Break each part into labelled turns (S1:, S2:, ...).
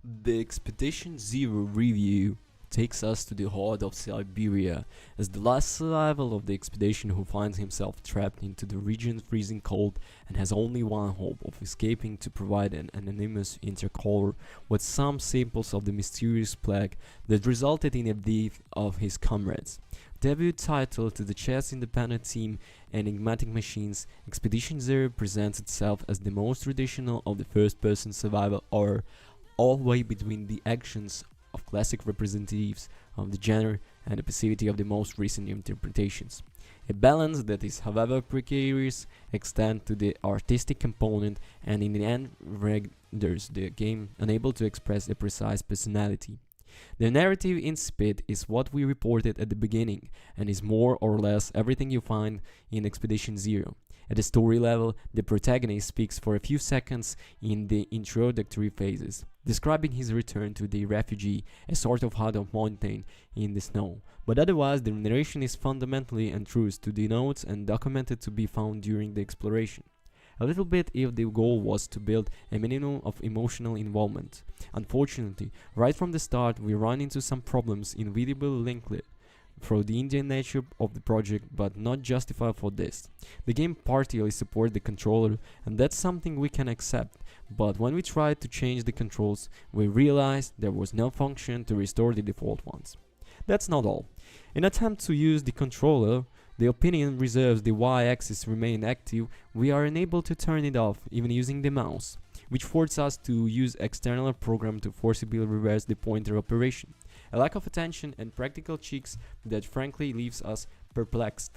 S1: The Expedition Zero review takes us to the heart of Siberia, as the last survivor of the expedition who finds himself trapped into the region's freezing cold and has only one hope of escaping to provide an anonymous intercaller with some samples of the mysterious plague that resulted in the death of his comrades. Debut title to the chess independent team Enigmatic Machines, Expedition Zero presents itself as the most traditional of the first-person survival horror, all the way between the actions of classic representatives of the genre and the passivity of the most recent interpretations. A balance that is however precarious extends to the artistic component and in the end renders the game unable to express a precise personality. The narrative insipid is what we reported at the beginning and is more or less everything you find in Expedition Zero. At the story level, the protagonist speaks for a few seconds in the introductory phases, describing his return to the refugee, a sort of hut of mountain in the snow, but otherwise the narration is fundamentally untrue to the notes and documented to be found during the exploration. A little bit if the goal was to build a minimum of emotional involvement. Unfortunately, right from the start we run into some problems invisibly linked through the Indian nature of the project, but not justified for this. The game partially supports the controller, and that's something we can accept, but when we tried to change the controls, we realized there was no function to restore the default ones. That's not all. In attempt to use the controller, the opinion reserves the Y-axis remain active, we are unable to turn it off, even using the mouse, which forces us to use external program to forcibly reverse the pointer operation. A lack of attention and practical cheeks that frankly leaves us perplexed.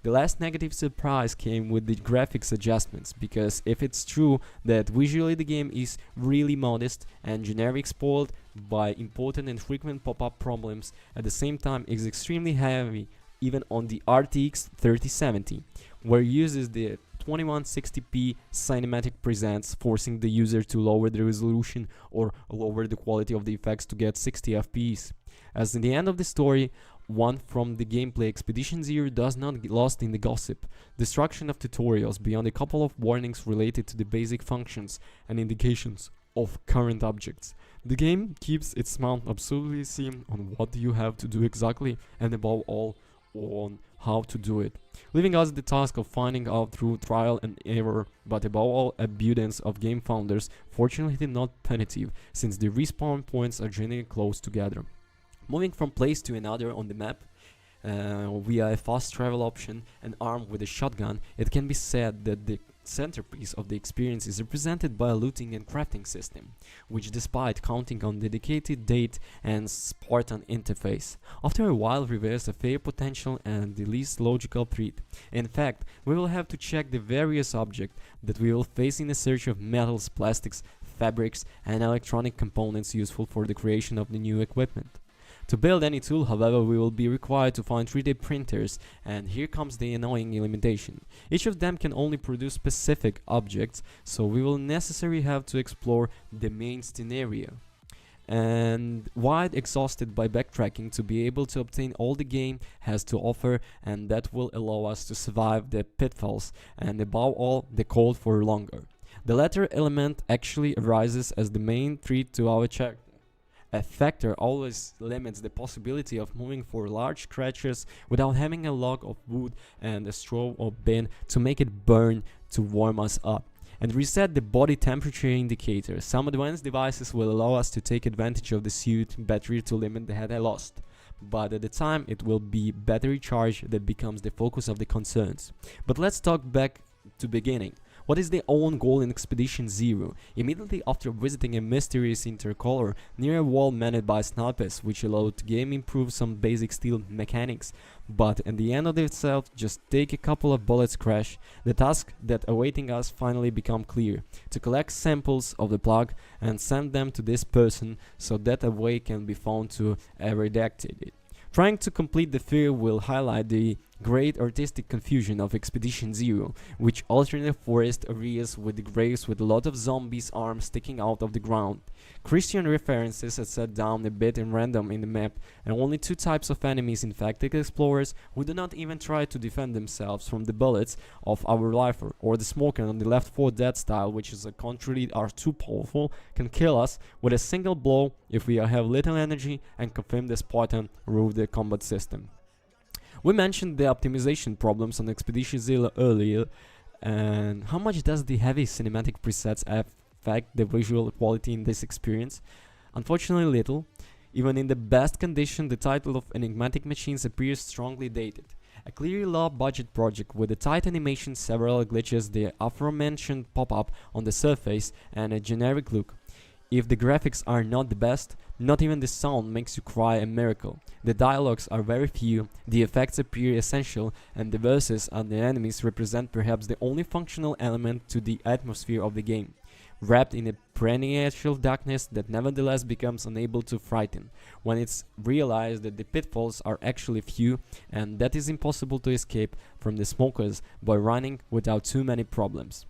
S1: The last negative surprise came with the graphics adjustments, because if it's true that visually the game is really modest and generic spoiled by important and frequent pop-up problems, at the same time is extremely heavy even on the RTX 3070, where it uses the 2160p cinematic presets, forcing the user to lower the resolution or lower the quality of the effects to get 60 FPS. As in the end of the story, one from the gameplay, Expedition Zero does not get lost in the gossip, destruction of tutorials beyond a couple of warnings related to the basic functions and indications of current objects. The game keeps its mouth absolutely seam on what you have to do exactly, and above all, on how to do it, leaving us the task of finding out through trial and error, but above all abundance of game founders, fortunately not punitive, since the respawn points are generally close together. Moving from place to another on the map, via a fast travel option and armed with a shotgun, it can be said that the centerpiece of the experience is represented by a looting and crafting system, which despite counting on dedicated date and Spartan interface, after a while reveals a fair potential and the least logical threat. In fact, we will have to check the various objects that we will face in a search of metals, plastics, fabrics and electronic components useful for the creation of the new equipment. To build any tool, however, we will be required to find 3D printers, and here comes the annoying limitation. Each of them can only produce specific objects, so we will necessarily have to explore the main scenario. And wide exhausted by backtracking to be able to obtain all the game has to offer, and that will allow us to survive the pitfalls and above all the cold for longer. The latter element actually arises as the main threat to our character. A factor always limits the possibility of moving for large scratches without having a log of wood and a straw or bin to make it burn to warm us up. And reset the body temperature indicator. Some advanced devices will allow us to take advantage of the suit battery to limit the heat lost, but at the time it will be battery charge that becomes the focus of the concerns. But let's talk back to beginning. What is the own goal in Expedition Zero? Immediately after visiting a mysterious intercaller near a wall manned by snipers, which allowed the game improve some basic steel mechanics, but at the end of itself just take a couple of bullets crash, the task that awaiting us finally become clear: to collect samples of the plug and send them to this person so that a way can be found to eradicate it. Trying to complete the fear will highlight the great artistic confusion of Expedition Zero, which alternate forest areas with graves with a lot of zombies' arms sticking out of the ground. Christian references are set down a bit in random in the map, and only two types of enemies: infected explorers who do not even try to defend themselves from the bullets of our rifle, or the smoker on the left 4 Dead style, which is contrary are too powerful, can kill us with a single blow if we have little energy, and confirm the Spartan rule the combat system. We mentioned the optimization problems on Expedition Zero earlier, and how much does the heavy cinematic presets affect the visual quality in this experience? Unfortunately little. Even in the best condition, the title of Enigmatic Machines appears strongly dated. A clearly low-budget project with a tight animation, several glitches, the aforementioned pop-up on the surface, and a generic look. If the graphics are not the best, not even the sound makes you cry a miracle. The dialogues are very few, the effects appear essential, and the verses and the enemies represent perhaps the only functional element to the atmosphere of the game, wrapped in a perennial darkness that nevertheless becomes unable to frighten, when it's realized that the pitfalls are actually few, and that is impossible to escape from the smokers by running without too many problems.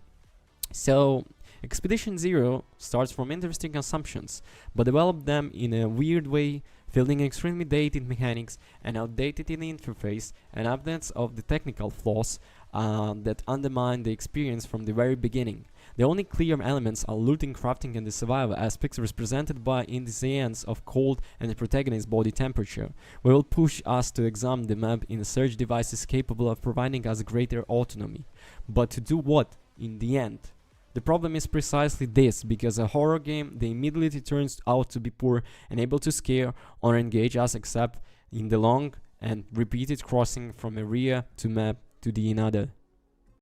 S1: So, Expedition Zero starts from interesting assumptions, but developed them in a weird way, filling extremely dated mechanics and outdated in the interface, and evidence of the technical flaws that undermine the experience from the very beginning. The only clear elements are looting, crafting, and the survival aspects, represented by indices of cold and the protagonist's body temperature. We will push us to examine the map in search devices capable of providing us greater autonomy. But to do what, in the end? The problem is precisely this: because a horror game, they immediately turns out to be poor and able to scare or engage us, except in the long and repeated crossing from area to map to the another.